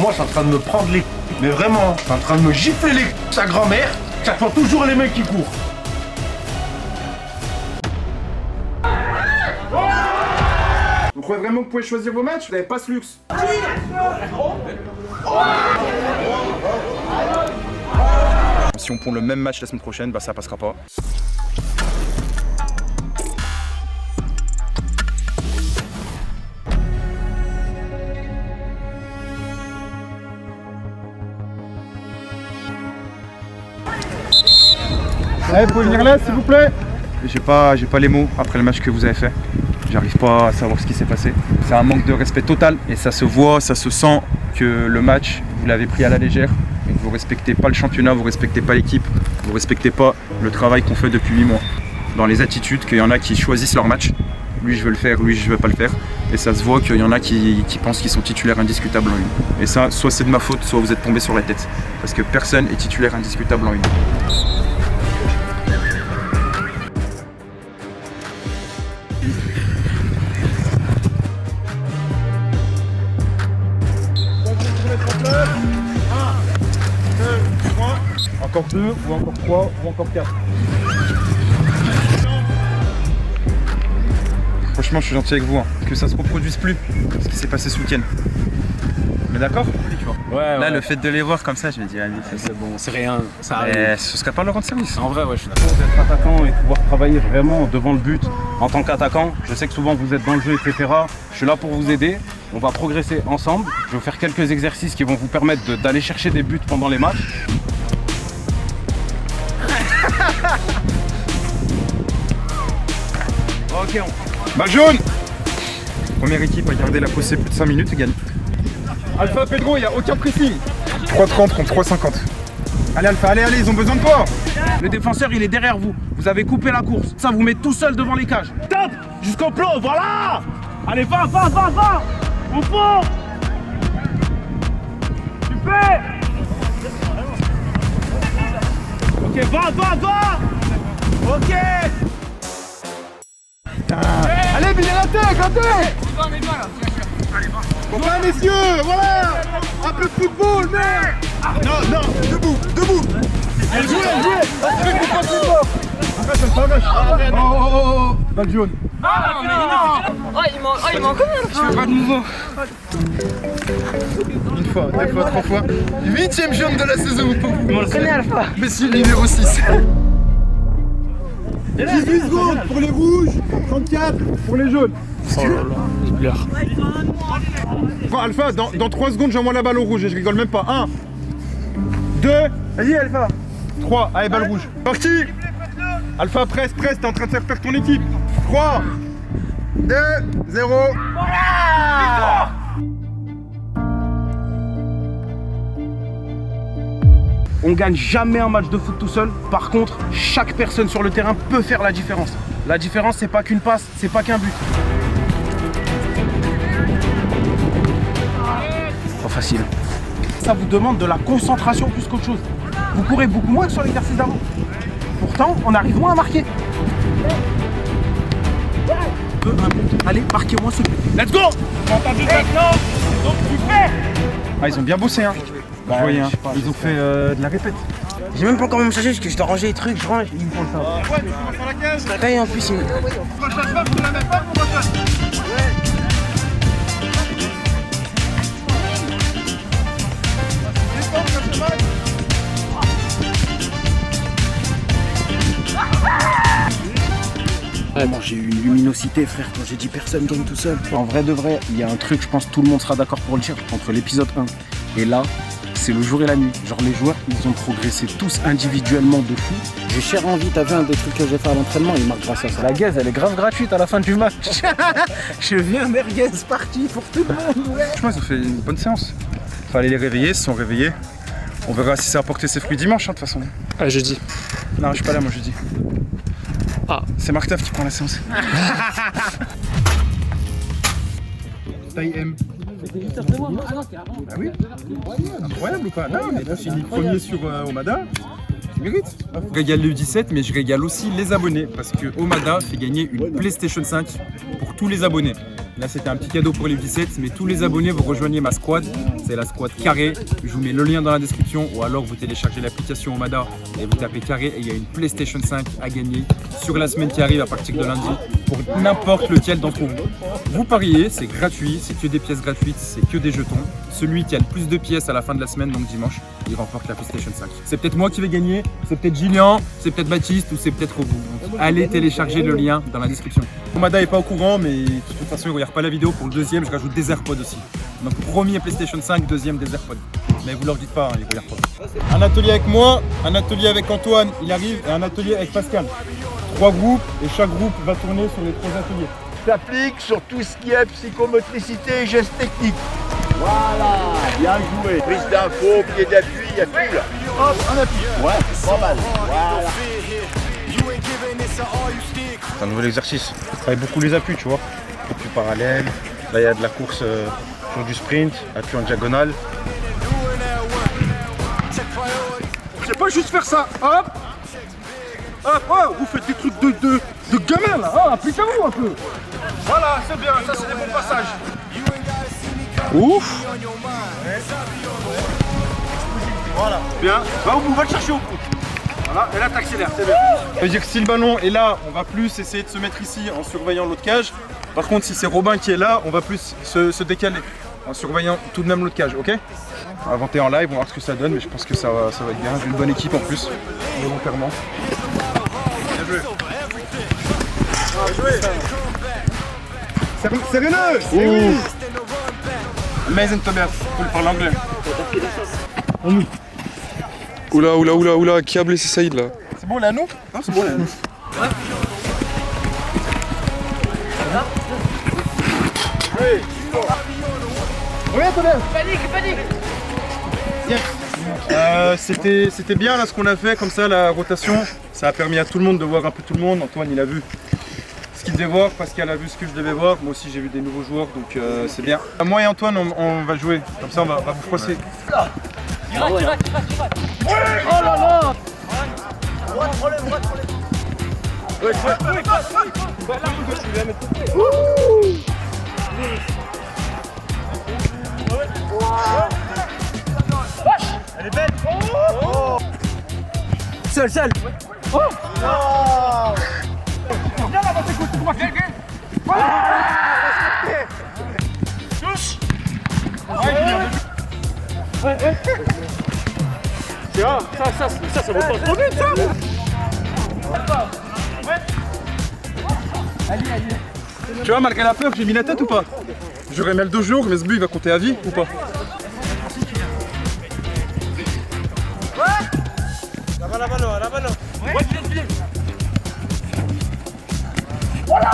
Moi, c'est en train de me prendre les... Mais vraiment, c'est en train de me gifler les... Sa grand-mère, ça prend toujours les mecs qui courent. Vous croyez vraiment que vous pouvez choisir vos matchs? Vous n'avez pas ce luxe. Si on prend le même match la semaine prochaine, bah ça passera pas. Allez, vous pouvez venir là, s'il vous plaît. J'ai pas les mots après le match que vous avez fait. J'arrive pas à savoir ce qui s'est passé. C'est un manque de respect total et ça se voit, ça se sent que le match, vous l'avez pris à la légère. Donc vous respectez pas le championnat, vous respectez pas l'équipe, vous respectez pas le travail qu'on fait depuis 8 mois. Dans les attitudes, qu'il y en a qui choisissent leur match. Lui je veux le faire, lui je veux pas le faire. Et ça se voit qu'il y en a qui pensent qu'ils sont titulaires indiscutables en une. Et ça, soit c'est de ma faute, soit vous êtes tombé sur la tête. Parce que personne est titulaire indiscutable en une. Encore 2, ou encore 3, ou encore 4. Franchement, je suis gentil avec vous, hein. Que ça se reproduise plus, ce qui s'est passé ce week-end. Mais d'accord? Ouais, là, le fait de les voir comme ça, je me dis, allez, c'est bon, c'est rien, ça arrive. Ce serait pas leur rendre service. En vrai, ouais, je suis d'accord. D'être attaquant et pouvoir travailler vraiment devant le but en tant qu'attaquant. Je sais que souvent vous êtes dans le jeu, etc. Je suis là pour vous aider. On va progresser ensemble. Je vais vous faire quelques exercices qui vont vous permettre d'aller chercher des buts pendant les matchs. Ok, Balle jaune. Première équipe à garder la possession plus de 5 minutes et gagne. Alpha, Pedro, il n'y a aucun pressing. 3,30 contre 3,50. Allez Alpha, allez, ils ont besoin de toi. Le défenseur, il est derrière vous. Vous avez coupé la course. Ça vous met tout seul devant les cages. Top! Jusqu'au plot, voilà! Allez, va! On fond! Super! Ok, va! Ok! Allez, Billy, la tête! Bon bah messieurs, voilà! Un peu de football, mais... Non, debout! Allez, jouez! Oh, balle jaune. il manque combien? Je fais pas de mouvement. Une fois, 2 fois, 3 fois. 8ème jaune de la saison pour vous. On le connaît Alpha. Monsieur numéro 6. 18 secondes pour les rouges, 34 pour les jaunes. Oh là là, je pleure. Bon, Alpha, dans 3 secondes, j'envoie la balle au rouge et je rigole même pas. 1, 2, Vas-y, Alpha. 3, allez, balle rouge. Parti. Alpha, presse, t'es en train de faire perdre ton équipe. 3, 2, 0. Voilà. On gagne jamais un match de foot tout seul. Par contre, chaque personne sur le terrain peut faire la différence. La différence, c'est pas qu'une passe, c'est pas qu'un but. Pas facile. Ça vous demande de la concentration plus qu'autre chose. Vous courez beaucoup moins que sur l'exercice d'avant. Pourtant, on arrive moins à marquer. Allez, marquez-moi ce but. Let's go! Donc tu fais. Ah, ils ont bien bossé, hein. Vous voyez, hein. Ils ont fait de la répète. J'ai même pas encore me charger parce que je dois ranger les trucs, je range, ils me font ça. Ouais, tu commences sur la case. Là, et en plus, ils me... Moi j'ai eu une luminosité frère quand j'ai dit personne gagne tout seul. En vrai de vrai, il y a un truc, je pense que tout le monde sera d'accord pour le dire, entre l'épisode 1 et là, c'est le jour et la nuit. Genre les joueurs, ils ont progressé tous individuellement de fou. J'ai cher envie, t'as vu un des trucs que j'ai fait à l'entraînement, il marque grâce à ça. La gaze, elle est grave gratuite à la fin du match. Je viens merguez parti pour tout le monde. Ouais. Franchement, ils ont fait une bonne séance. Fallait les réveiller, ils se sont réveillés. On verra si ça a porté ses fruits dimanche, hein, de toute façon. Ah, jeudi. Non, je suis pas là, moi, jeudi. Ah. C'est Marc Taff qui prend la séance. Taille M. Ah oui? Incroyable ou pas? Non, mais t'as fini premier sur Omada. Tu mérites. Je régale le 17, mais je régale aussi les abonnés. Parce que Omada fait gagner une PlayStation 5 pour tous les abonnés. Là, c'était un petit cadeau pour les 17, mais tous les abonnés, vous rejoignez ma squad. C'est la squad Carré. Je vous mets le lien dans la description ou alors vous téléchargez l'application Omada et vous tapez Carré et il y a une PlayStation 5 à gagner sur la semaine qui arrive à partir de lundi pour n'importe lequel d'entre vous. Vous pariez, c'est gratuit, c'est que des pièces gratuites, c'est que des jetons. Celui qui a le plus de pièces à la fin de la semaine, donc dimanche, il remporte la PlayStation 5. C'est peut-être moi qui vais gagner, c'est peut-être Gillian, c'est peut-être Baptiste ou c'est peut-être vous. Donc, allez télécharger le lien dans la description. Omada est pas au courant, mais de toute façon il regarde pas la vidéo. Pour le deuxième, je rajoute des AirPods aussi. Donc premier PlayStation 5, deuxième des AirPods. Mais vous leur dites pas, hein, ils regardent pas. Un atelier avec moi, un atelier avec Antoine, il arrive, et un atelier avec Pascal. 3 groupes et chaque groupe va tourner sur les 3 ateliers. S'applique sur tout ce qui est psychomotricité et gestes techniques. Voilà, bien joué. Prise d'info, pied d'appui, il y a tout là. Hop, on appuie. Ouais, pas mal. Voilà. C'est un nouvel exercice. Je travaille beaucoup les appuis, tu vois. Appui parallèle. Là, il y a de la course sur du sprint, appui en diagonale. C'est pas juste faire ça. Hop. Hop, oh, vous faites des trucs de gamin là. Oh, appliquez-vous un peu. Voilà, c'est bien. Ça, c'est des bons passages. Ouf. Voilà. Bien. Va au bout, va le chercher au bout. Voilà, et là t'accélères, c'est bien. Ça veut dire que si le ballon est là, on va plus essayer de se mettre ici en surveillant l'autre cage. Par contre, si c'est Robin qui est là, on va plus se décaler en surveillant tout de même l'autre cage, ok? On va inventer en live, on va voir ce que ça donne, mais je pense que ça va être bien. J'ai une bonne équipe en plus, volontairement. Bien joué. Sérieux. Amazing Tobias, faut le parler anglais. Oula, oula, oula, oula, qui a blessé Saïd là? C'est bon, là à nous? Non, c'est bon, là à nous. Reviens, Tobias. Panique. C'était bien là ce qu'on a fait, comme ça la rotation, ça a permis à tout le monde de voir un peu tout le monde. Antoine il a vu ce qu'il devait voir, Pascal a vu ce que je devais voir, moi aussi j'ai vu des nouveaux joueurs donc c'est bien. Moi et Antoine on va jouer, comme ça on va vous froisser. Tu rates. Oh là là. Elle est belle. Seul. Oh. Viens là, t'écoutes, on va faire. Touche. Tiens, ça va pas trop vite ça. Tu vois, malgré la peur, j'ai mis la tête ou pas? J'aurais mis le 2 jours, mais ce but il va compter à vie ou pas? La mano. Ouais, filet. Voilà.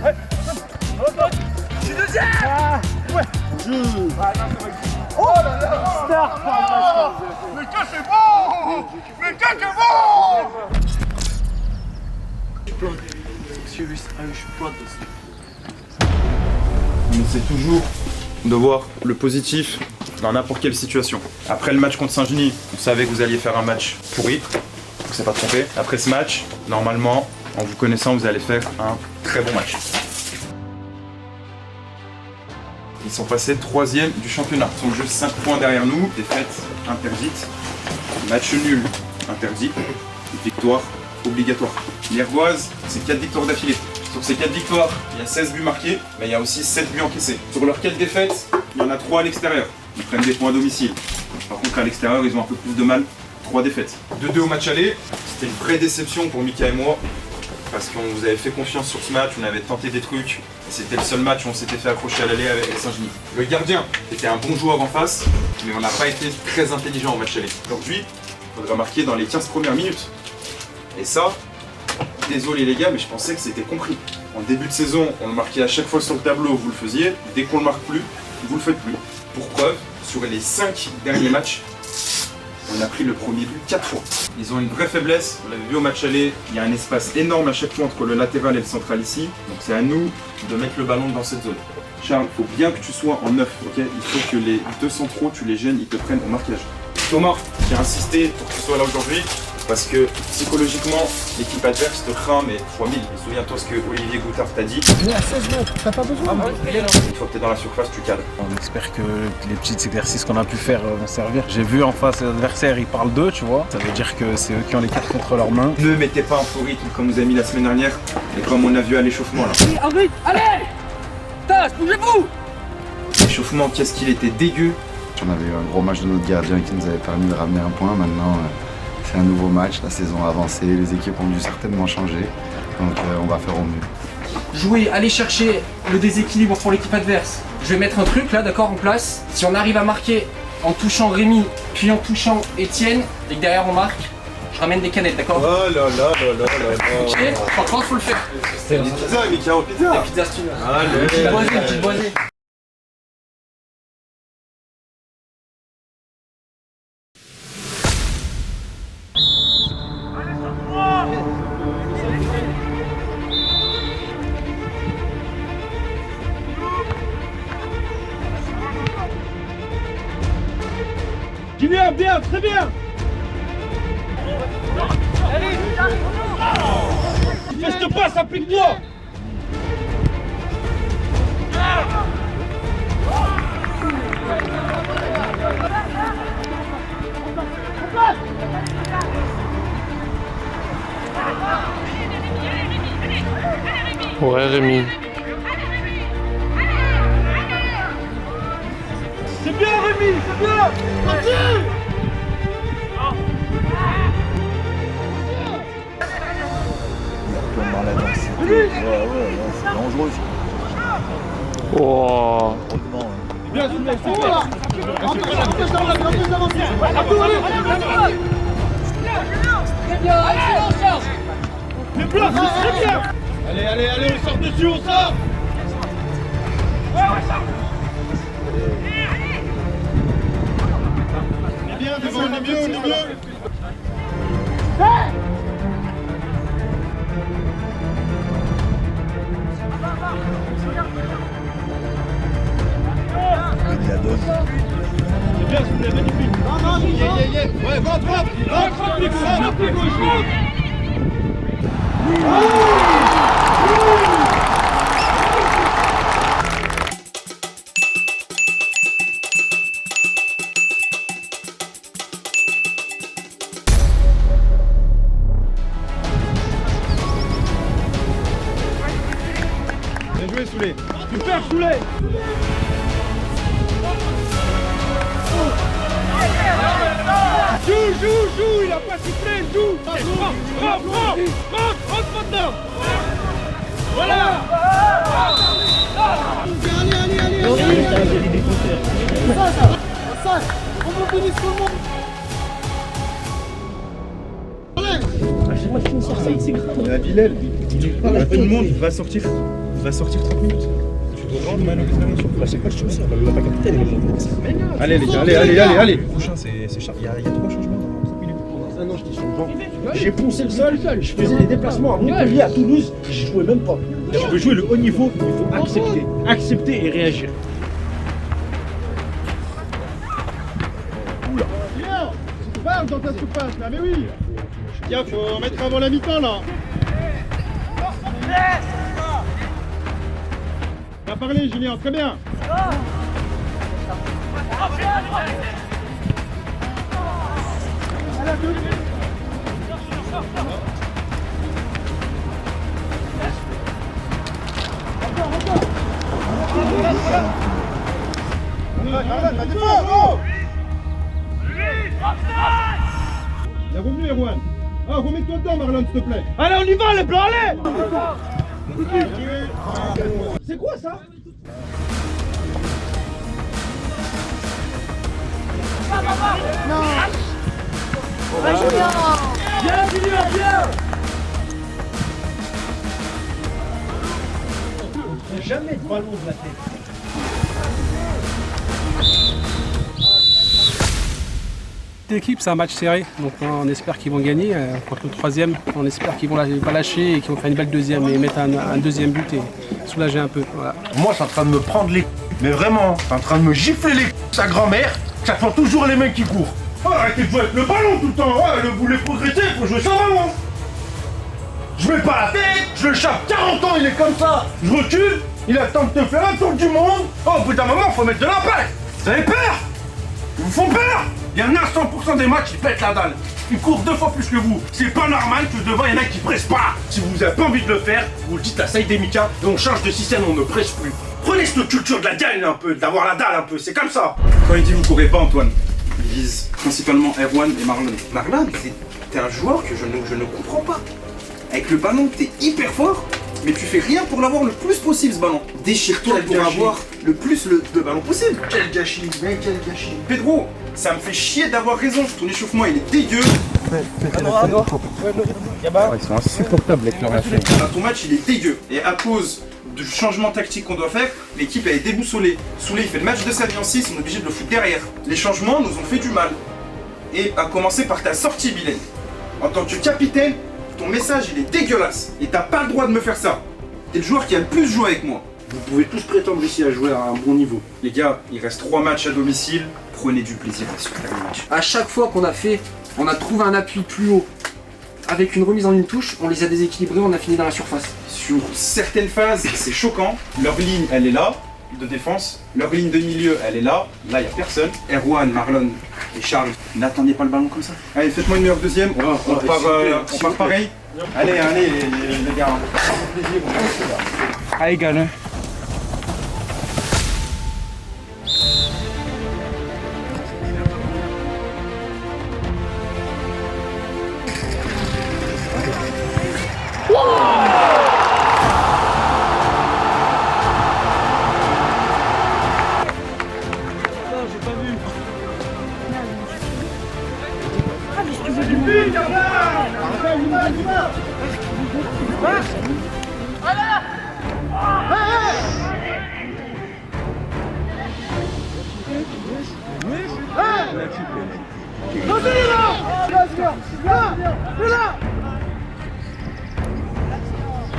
Ouais. Je suis deuxième. Ouais. Oh là là. Mais ça c'est bon. On essaie toujours de voir le positif dans n'importe quelle situation. Après le match contre Saint-Genis, on savait que vous alliez faire un match pourri, on s'est pas trompé. Après ce match, normalement, en vous connaissant, vous allez faire un très bon match. Ils sont passés 3e du championnat. Ils sont juste 5 points derrière nous, défaite interdite, match nul interdit, victoire obligatoire. L'Herboise, c'est 4 victoires d'affilée. Sur ces 4 victoires, il y a 16 buts marqués, mais il y a aussi 7 buts encaissés. Sur leurs 4 défaites, il y en a 3 à l'extérieur. Ils prennent des points à domicile. Par contre, à l'extérieur, ils ont un peu plus de mal. 3 défaites. 2-2 au match aller. C'était une vraie déception pour Mika et moi. Parce qu'on vous avait fait confiance sur ce match, on avait tenté des trucs. C'était le seul match où on s'était fait accrocher à l'aller avec Saint-Genis. Le gardien était un bon joueur en face, mais on n'a pas été très intelligent au match aller. Aujourd'hui, il faudra marquer dans les 15 premières minutes. Et ça, désolé les gars, mais je pensais que c'était compris. En début de saison, on le marquait à chaque fois sur le tableau, vous le faisiez. Dès qu'on le marque plus, vous le faites plus. Pour preuve, sur les 5 derniers matchs, on a pris le premier but 4 fois. Ils ont une vraie faiblesse, vous l'avez vu au match aller, il y a un espace énorme à chaque fois entre le latéral et le central ici. Donc c'est à nous de mettre le ballon dans cette zone. Charles, il faut bien que tu sois en neuf, ok? Il faut que les deux centraux, tu les gênes, ils te prennent au marquage. Thomas, j'ai insisté pour que tu sois là aujourd'hui. Parce que psychologiquement, l'équipe adverse te craint, mais fois 1000. Souviens-toi ce que Olivier Goutard t'a dit. Mais à 16 mètres, t'as pas besoin. Une fois que t'es dans la surface, tu cadres. On espère que les petits exercices qu'on a pu faire vont servir. J'ai vu en face l'adversaire, ils parlent d'eux, tu vois. Ça veut dire que c'est eux qui ont les cartes contre leurs mains. Ne mettez pas un faux rythme comme vous avez mis la semaine dernière et comme on a vu à l'échauffement là. Arrête, allez. Tasse, bougez-vous. L'échauffement, qu'est-ce qu'il était dégueu. On avait eu un gros match de notre gardien qui nous avait permis de ramener un point. Maintenant, c'est un nouveau match, la saison a avancé, les équipes ont dû certainement changer. Donc on va faire au mieux. Jouer, aller chercher le déséquilibre pour l'équipe adverse. Je vais mettre un truc là, d'accord, en place. Si on arrive à marquer en touchant Rémi, puis en touchant Étienne, et que derrière on marque, je ramène des canettes, d'accord? Oh là là là là là là. Ok, par contre faut le faire. Pizza, mais qui a au pizza. La pizza style. Allez. Petite boisée. Julien, bien, très bien. Fais cette passe, applique-toi. Ouais, Rémi. C'est bien, Rémi, c'est bien. Continue. Dans la densité. Ouais, c'est dangereux. Oh. Heureusement. Bien, c'est bien. Empêche d'avancer. Très bien, excellent, charge. Les blocs, c'est très bien. Allez, on sort dessus, on sort. On est bien, devant, on est mieux. Il la donne. C'est bien, c'est magnifique. Non, ouais, rentre, plus gauche. Bien joué, Soulé. Super, Soulé. Joue, il a pas sifflé, joue. Rentre maintenant. Voilà. La Villel, tout le monde va sortir 30 minutes. Tu dois rendre mal c'est pas le choix, on l'a pas capté. Allez les gars, allez. Le prochain c'est Charles. Il y a 3 changements dans 5 minutes. Un an, j'étais sur le banc. J'ai poncé le sol, je faisais des déplacements à Montpellier, à Toulouse, je jouais même pas. Si tu veux jouer le haut niveau, il faut accepter et réagir. Oula. Julien, tu parles dans ta surface là, mais oui. Tiens, faut en mettre avant la mi-temps là. T'as parlé Julien, très bien. Il est revenu Erwan. Ah, remets-toi dedans Marlon s'il te plaît. Allez, on y va les blancs, allez. C'est quoi ça? Non. Viens, Julien, viens. Jamais de ballon de la tête. L'équipe, c'est un match serré, donc on espère qu'ils vont gagner. Contre le troisième, on espère qu'ils vont pas lâcher et qu'ils vont faire une belle deuxième et mettre un deuxième but et soulager un peu. Voilà. Moi, c'est en train de me prendre les mais vraiment, c'est en train de me gifler les sa grand-mère, ça fait toujours les mecs qui courent. Oh, arrêtez de jouer avec le ballon tout le temps. Ouais, vous voulez progresser, faut jouer sans ballon. Je mets pas la tête, je le chape 40 ans, il est comme ça. Je recule, il attend de te faire un tour du monde. Oh, au bout d'un moment, faut mettre de l'impact. Vous avez peur? Ils vous font peur? Il y en a 100% des matchs qui pètent la dalle. Ils courent 2 fois plus que vous. C'est pas normal que devant, il y en a qui pressent pas. Si vous avez pas envie de le faire, vous le dites à Saïd et Mika et on change de système, on ne presse plus. Prenez cette culture de la dalle un peu, d'avoir la dalle un peu, c'est comme ça. Quand il dit vous courez pas, Antoine, il vise principalement Erwan et Marlon. Marlon, t'es un joueur que je ne comprends pas. Avec le ballon, t'es hyper fort, mais tu fais rien pour l'avoir le plus possible ce ballon. Déchire-toi pour avoir le plus de ballon possible. Quel gâchis, mec, quel gâchis. Pedro, ça me fait chier d'avoir raison. Ton échauffement, il est dégueu. Ils sont insupportables avec leur réaction. Ton match, il est dégueu. Et à cause du changement tactique qu'on doit faire, l'équipe elle est déboussolée. Souley, il fait le match de sa vie en 6, on est obligé de le foutre derrière. Les changements nous ont fait du mal. Et à commencer par ta sortie, Bilal. En tant que capitaine, ton message il est dégueulasse. Et t'as pas le droit de me faire ça. T'es le joueur qui a le plus joué avec moi. Vous pouvez tous prétendre ici à jouer à un bon niveau. Les gars, il reste 3 matchs à domicile. Prenez du plaisir à ce dernier match. À chaque fois qu'on a trouvé un appui plus haut avec une remise en une touche, on les a déséquilibrés, on a fini dans la surface. Sur certaines phases, c'est choquant. Leur ligne, elle est là, de défense. Leur ligne de milieu, elle est là. Là, il n'y a personne. Erwan, Marlon et Charles, n'attendez pas le ballon comme ça. Allez, faites-moi une meilleure deuxième. On part pareil. Allez, les gars. À égal, hein.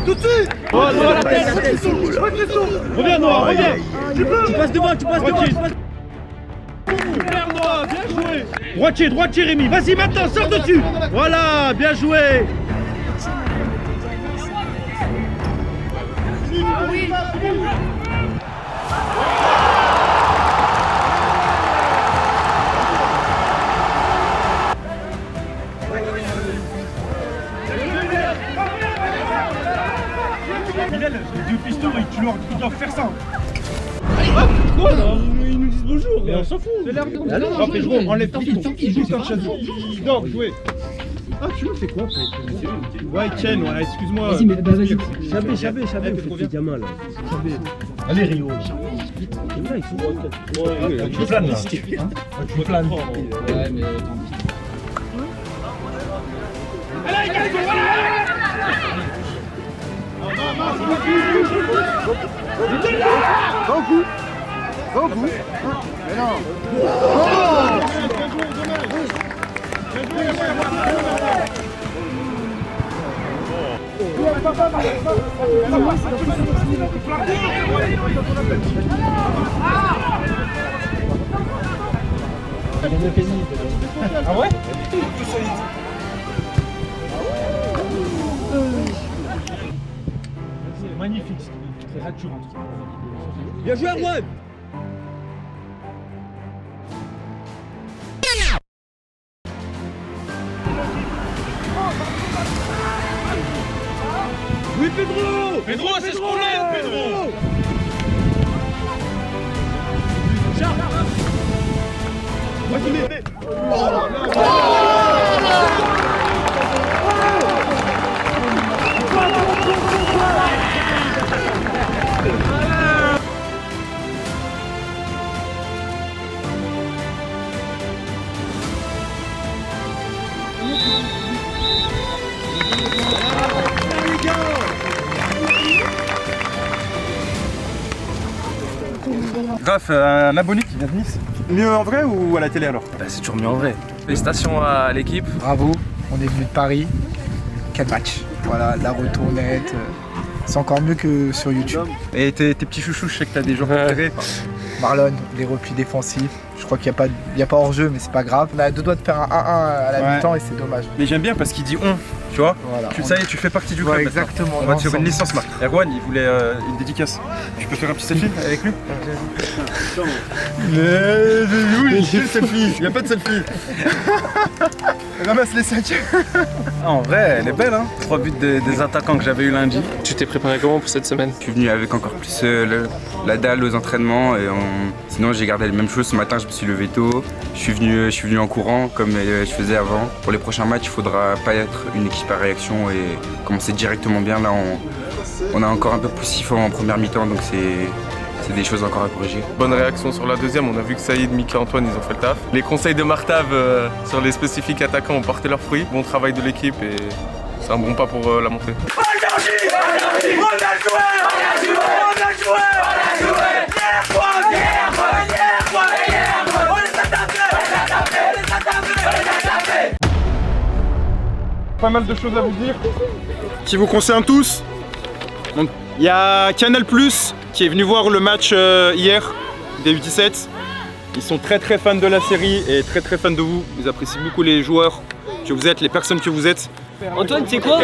Tout de suite. Reviens Noah, reviens. Tu passes devant, tu passes devant. Super Noah, bien joué. Droitier Rémi, vas-y maintenant, sors dessus. Voilà, bien joué. Les deux pistons, ils doivent faire ça. Quoi là? Ils nous disent bonjour. Mais on s'en fout. C'est l'air de. Alors, Pedro, enlève ton piston. Joue comme Chazou. Donc, jouez. Ah, tu me fais quoi? Ouais, Chen, ouais, excuse-moi. Vas-y, mais vas-y. Chabé, on fait gamin là. Allez, Rio. Là, il faut. Tu planes là. Tu planes. Ouais, mais. Bon coup. Mais non. Ah ouais? C'est magnifique, c'est rassurant. Bien joué Erwan. Oui Pedro. Pedro, c'est ce qu'on aime Pedro. Charles. Vas-y mais. Raph, un abonné qui vient de Nice. Mieux en vrai ou à la télé alors? Bah, c'est toujours mieux en vrai. Félicitations à l'équipe. Bravo, on est venu de Paris. Quel match. Voilà, la retournette. C'est encore mieux que sur YouTube. Et tes petits chouchous, je sais que t'as des joueurs préférés. Marlon, les replis défensifs. Je crois qu'il n'y a pas hors-jeu, mais c'est pas grave. On a deux doigts de faire un 1-1 à la mi-temps et c'est dommage. Mais j'aime bien parce qu'il dit on, tu vois. Voilà, Ça y est, tu fais partie du club. Exactement. On va te faire une licence, Marc. Erwan, il voulait une dédicace. Tu peux faire un petit selfie avec lui? Mais où le selfie? Il n'y a pas de selfie. Ramasse les sacs. En vrai, elle est belle, hein. 3 buts des attaquants que j'avais eu lundi. Tu t'es préparé comment pour cette semaine? Je suis venu avec encore plus la dalle aux entraînements et sinon j'ai gardé les mêmes choses. Ce matin je me suis levé tôt, je suis venu en courant comme je faisais avant. Pour les prochains matchs il faudra pas être une équipe à réaction et commencer directement bien. Là on a encore un peu poussif en première mi-temps donc c'est des choses encore à corriger. Bonne réaction sur la deuxième, on a vu que Saïd, Mika, Antoine, ils ont fait le taf. Les conseils de Martav sur les spécifiques attaquants ont porté leurs fruits. Bon travail de l'équipe et c'est un bon pas pour la montée. Pas mal de choses à vous dire qui vous concernent tous. Donc il y a Canal+ qui est venu voir le match hier des U17. Ils sont très fans de la série et très fans de vous. Ils apprécient beaucoup les joueurs que vous êtes, les personnes que vous êtes. Antoine, c'est quoi?